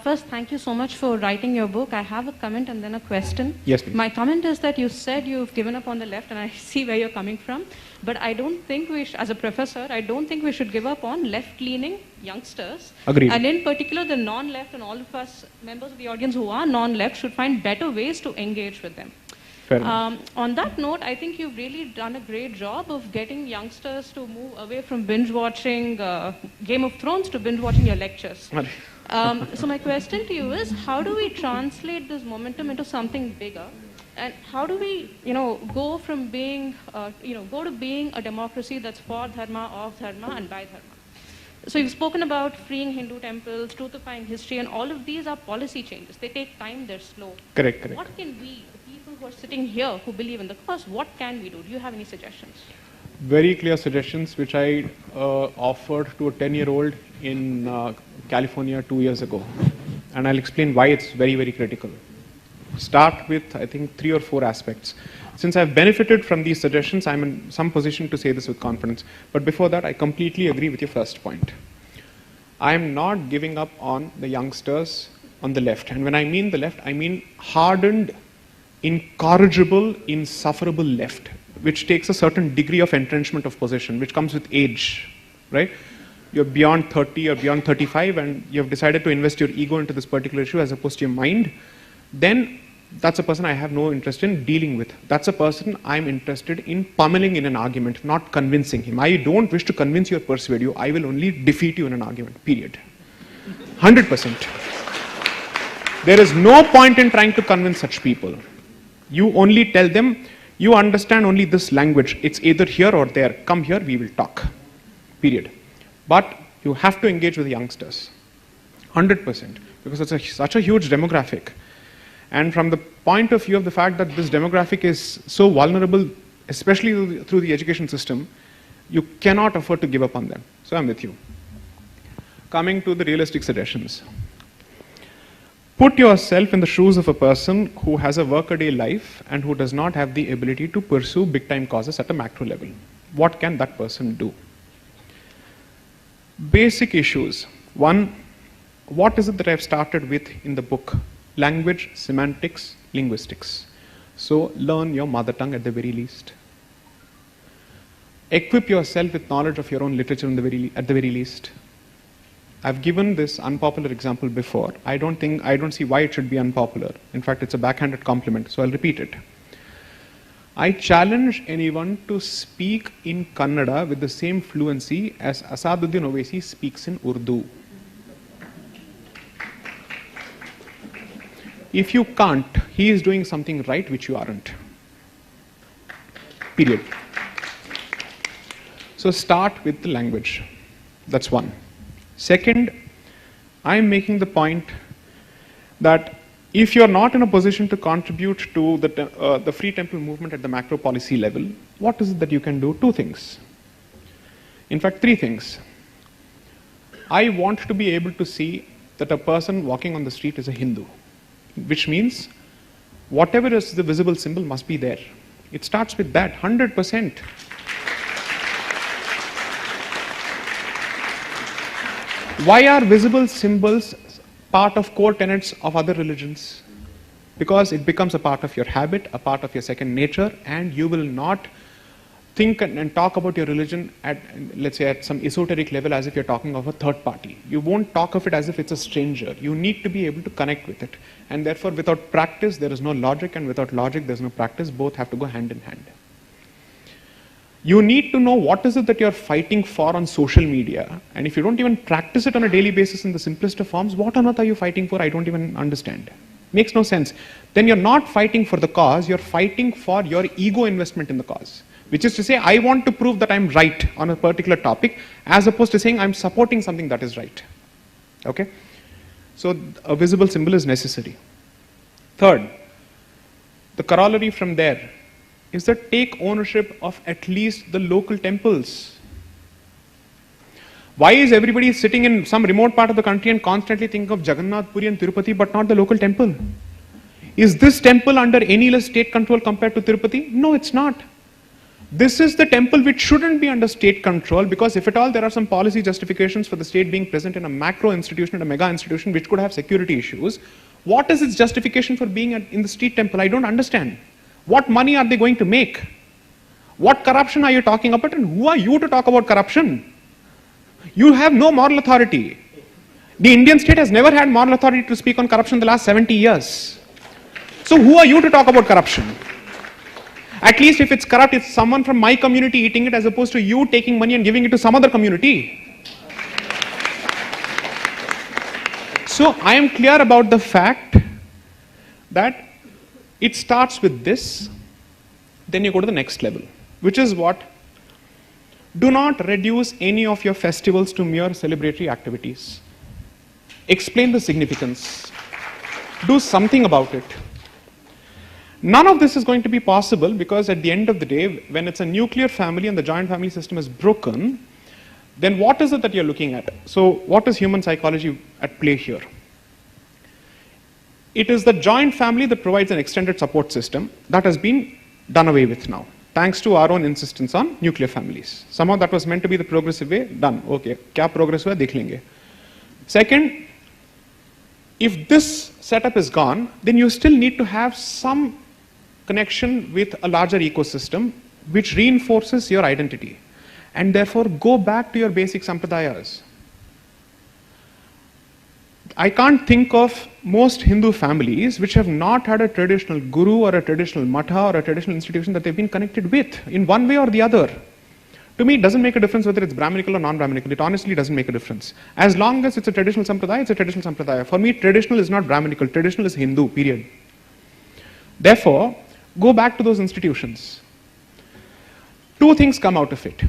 First, thank you so much for writing your book. I have a comment and then a question. Yes, please. My comment is that you said you've given up on the left, and I see where you're coming from. But I don't think as a professor, I don't think we should give up on left-leaning youngsters. Agreed. And in particular, the non-left and all of us members of the audience who are non-left should find better ways to engage with them. Fair enough. On that note, I think you've really done a great job of getting youngsters to move away from binge-watching Game of Thrones to binge-watching your lectures. So my question to you is, how do we translate this momentum into something bigger? And how do we, go from being, go to being a democracy that's for dharma, of dharma, and by dharma? So you've spoken about freeing Hindu temples, truthifying history, and all of these are policy changes. They take time, they're slow. Correct. What can we, the people who are sitting here who believe in the cause, what can we do? Do you have any suggestions? Very clear suggestions, which I offered to a 10-year-old in California 2 years ago. And I'll explain why it's very, very critical. Start with, I think, 3 or 4 aspects. Since I've benefited from these suggestions, I'm in some position to say this with confidence. But before that, I completely agree with your first point. I'm not giving up on the youngsters on the left. And when I mean the left, I mean hardened, incorrigible, insufferable left, which takes a certain degree of entrenchment of position, which comes with age, right? You're beyond 30 or beyond 35 and you've decided to invest your ego into this particular issue as opposed to your mind, then that's a person I have no interest in dealing with. That's a person I'm interested in pummeling in an argument, not convincing him. I don't wish to convince you or persuade you. I will only defeat you in an argument, period. 100%. There is no point in trying to convince such people. You only tell them, you understand only this language. It's either here or there. Come here, we will talk. Period. But you have to engage with the youngsters. 100%. Because it's such a huge demographic. And from the point of view of the fact that this demographic is so vulnerable, especially through the education system, you cannot afford to give up on them. So I'm with you. Coming to the realistic suggestions. Put yourself in the shoes of a person who has a workaday life and who does not have the ability to pursue big-time causes at a macro level. What can that person do? Basic issues. One, what is it that I've started with in the book? Language, semantics, linguistics. So learn your mother tongue at the very least. Equip yourself with knowledge of your own literature at the very least. I've given this unpopular example before. I don't see why it should be unpopular. In fact, it's a backhanded compliment, so I'll repeat it. I challenge anyone to speak in Kannada with the same fluency as Asaduddin Owaisi speaks in Urdu. If you can't, he is doing something right which you aren't. Period. So start with the language. That's one. Second, I'm making the point that if you're not in a position to contribute to the Free Temple movement at the macro policy level, what is it that you can do? 2 things. In fact, 3 things. I want to be able to see that a person walking on the street is a Hindu, which means whatever is the visible symbol must be there. It starts with that, 100%. Why are visible symbols part of core tenets of other religions? Because it becomes a part of your habit, a part of your second nature, and you will not think and talk about your religion at, let's say, at some esoteric level as if you're talking of a third party. You won't talk of it as if it's a stranger. You need to be able to connect with it. And therefore, without practice, there is no logic, and without logic, there's no practice. Both have to go hand in hand. You need to know what is it that you're fighting for on social media. And if you don't even practice it on a daily basis in the simplest of forms, what on earth are you fighting for? I don't even understand. Makes no sense. Then you're not fighting for the cause, you're fighting for your ego investment in the cause. Which is to say, I want to prove that I'm right on a particular topic, as opposed to saying I'm supporting something that is right. Okay? So a visible symbol is necessary. Third, the corollary from there is that take ownership of at least the local temples. Why is everybody sitting in some remote part of the country and constantly think of Jagannath Puri and Tirupati but not the local temple? Is this temple under any less state control compared to Tirupati? No, it's not. This is the temple which shouldn't be under state control, because if at all there are some policy justifications for the state being present in a macro institution and a mega institution which could have security issues, what is its justification for being in the street temple? I don't understand. What money are they going to make? What corruption are you talking about, and who are you to talk about corruption? You have no moral authority. The Indian state has never had moral authority to speak on corruption in the last 70 years. So who are you to talk about corruption? At least if it's corrupt, it's someone from my community eating it, as opposed to you taking money and giving it to some other community. So I am clear about the fact that it starts with this, then you go to the next level, which is what? Do not reduce any of your festivals to mere celebratory activities. Explain the significance. Do something about it. None of this is going to be possible, because at the end of the day, when it's a nuclear family and the joint family system is broken, then what is it that you're looking at? So what is human psychology at play here? It is the joint family that provides an extended support system that has been done away with now, thanks to our own insistence on nuclear families. Somehow that was meant to be the progressive way, done. Okay, kya progress hua, dekh lenge. Second, if this setup is gone, then you still need to have some connection with a larger ecosystem which reinforces your identity, and therefore go back to your basic sampradayas. I can't think of most Hindu families which have not had a traditional guru or a traditional matha or a traditional institution that they've been connected with in one way or the other. To me, it doesn't make a difference whether it's Brahminical or non-Brahminical. It honestly doesn't make a difference. As long as it's a traditional sampradaya, it's a traditional sampradaya. For me, traditional is not Brahminical. Traditional is Hindu, period. Therefore, go back to those institutions. Two things come out of it.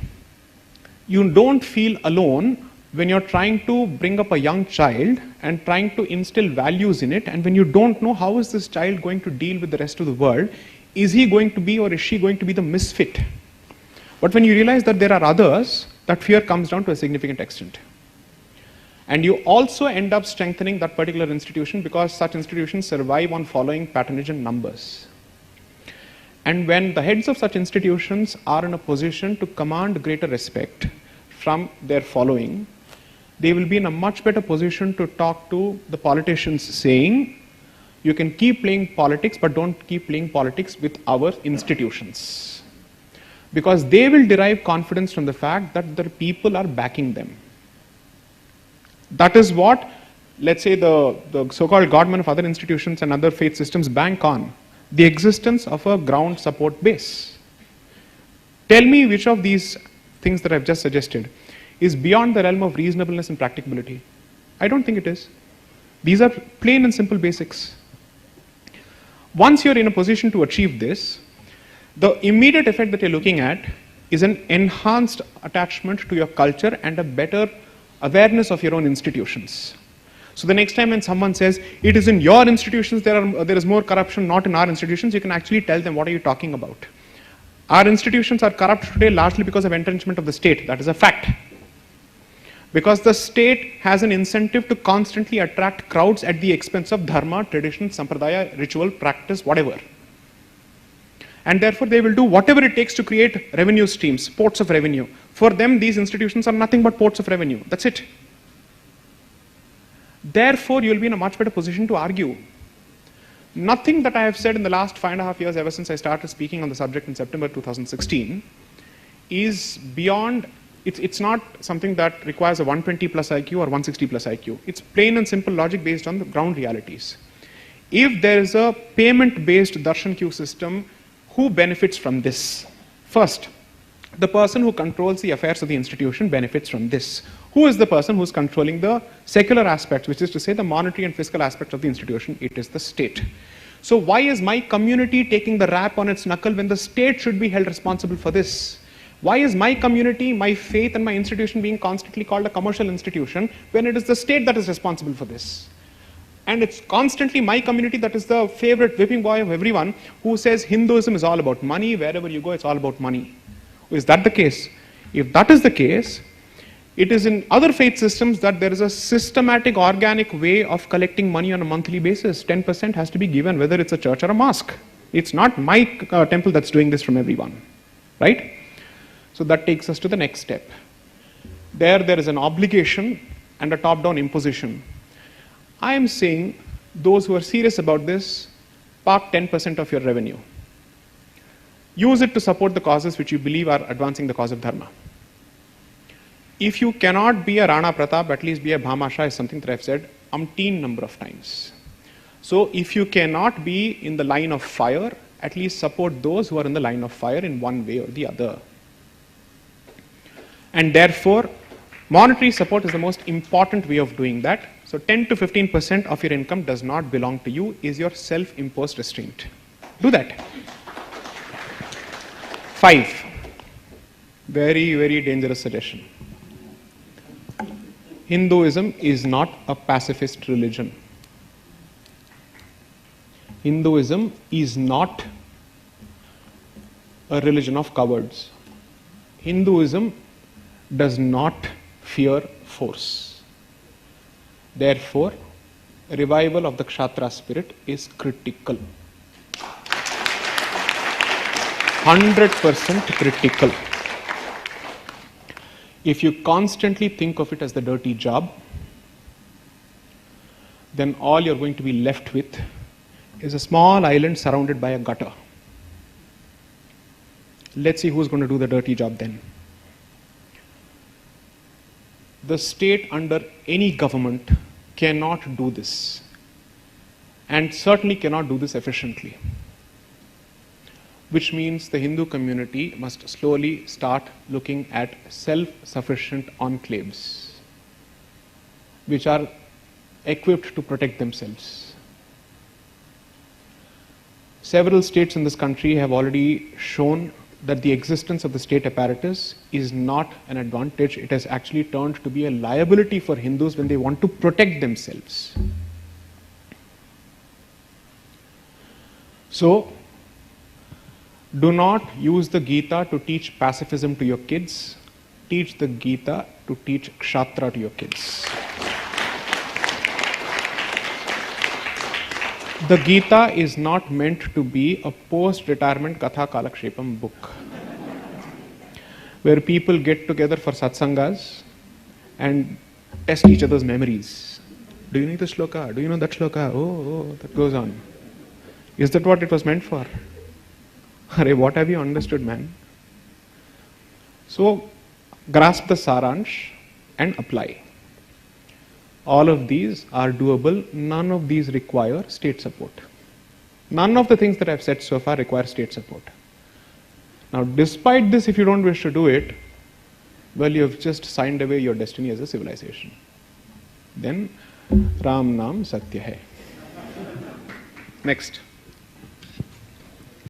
You don't feel alone when you're trying to bring up a young child and trying to instill values in it, and when you don't know how is this child going to deal with the rest of the world. Is he going to be, or is she going to be, the misfit? But when you realize that there are others, that fear comes down to a significant extent. And you also end up strengthening that particular institution, because such institutions survive on following patronage and numbers. And when the heads of such institutions are in a position to command greater respect from their following, they will be in a much better position to talk to the politicians, saying, you can keep playing politics, but don't keep playing politics with our institutions. Because they will derive confidence from the fact that the people are backing them. That is what, let's say, the so-called godmen of other institutions and other faith systems bank on. The existence of a ground support base. Tell me which of these things that I've just suggested is beyond the realm of reasonableness and practicability. I don't think it is. These are plain and simple basics. Once you're in a position to achieve this, the immediate effect that you're looking at is an enhanced attachment to your culture and a better awareness of your own institutions. So the next time when someone says, it is in your institutions there is more corruption, not in our institutions, you can actually tell them, what are you talking about? Our institutions are corrupt today largely because of entrenchment of the state. That is a fact. Because the state has an incentive to constantly attract crowds at the expense of dharma, tradition, sampradaya, ritual, practice, whatever. And therefore they will do whatever it takes to create revenue streams, ports of revenue. For them, these institutions are nothing but ports of revenue. That's it. Therefore, you will be in a much better position to argue. Nothing that I have said in the last 5.5 years, ever since I started speaking on the subject in September 2016, is beyond, it's not something that requires a 120 plus IQ or 160 plus IQ. It's plain and simple logic based on the ground realities. If there is a payment-based darshan queue system, who benefits from this? First, the person who controls the affairs of the institution benefits from this. Who is the person who's controlling the secular aspects, which is to say the monetary and fiscal aspects of the institution? It is the state. So why is my community taking the rap on its knuckle when the state should be held responsible for this? Why is my community, my faith and my institution being constantly called a commercial institution when it is the state that is responsible for this? And it's constantly my community that is the favorite whipping boy of everyone who says Hinduism is all about money, wherever you go it's all about money. Is that the case? If that is the case, it is in other faith systems that there is a systematic, organic way of collecting money on a monthly basis. 10% has to be given, whether it's a church or a mosque. It's not my temple that's doing this from everyone. right? So that takes us to the next step. There is an obligation and a top-down imposition. I am saying those who are serious about this, park 10% of your revenue. Use it to support the causes which you believe are advancing the cause of dharma. If you cannot be a Rana Pratap, at least be a Bhamasha is something that I've said umpteen number of times. So if you cannot be in the line of fire, at least support those who are in the line of fire in one way or the other. And therefore, monetary support is the most important way of doing that. So 10 to 15% of your income does not belong to you, is your self-imposed restraint. Do that. 5. Very, very dangerous suggestion. Hinduism is not a pacifist religion. Hinduism is not a religion of cowards. Hinduism does not fear force. Therefore, revival of the Kshatriya spirit is critical. 100% critical. If you constantly think of it as the dirty job, then all you're going to be left with is a small island surrounded by a gutter. Let's see who's going to do the dirty job then. The state under any government cannot do this, and certainly cannot do this efficiently. Which means the Hindu community must slowly start looking at self-sufficient enclaves, which are equipped to protect themselves. Several states in this country have already shown that the existence of the state apparatus is not an advantage. It has actually turned to be a liability for Hindus when they want to protect themselves. So, do not use the Gita to teach pacifism to your kids. Teach the Gita to teach Kshatriya to your kids. The Gita is not meant to be a post-retirement Katha Kalakshepam book where people get together for satsangas and test each other's memories. Do you know the shloka? Do you know that shloka? Oh, that goes on. Is that what it was meant for? Arey, what have you understood, man? So, grasp the saransh and apply. All of these are doable. None of these require state support. None of the things that I've said so far require state support. Now, despite this, if you don't wish to do it, well, you have just signed away your destiny as a civilization. Then, Ram Naam Satya Hai. Next.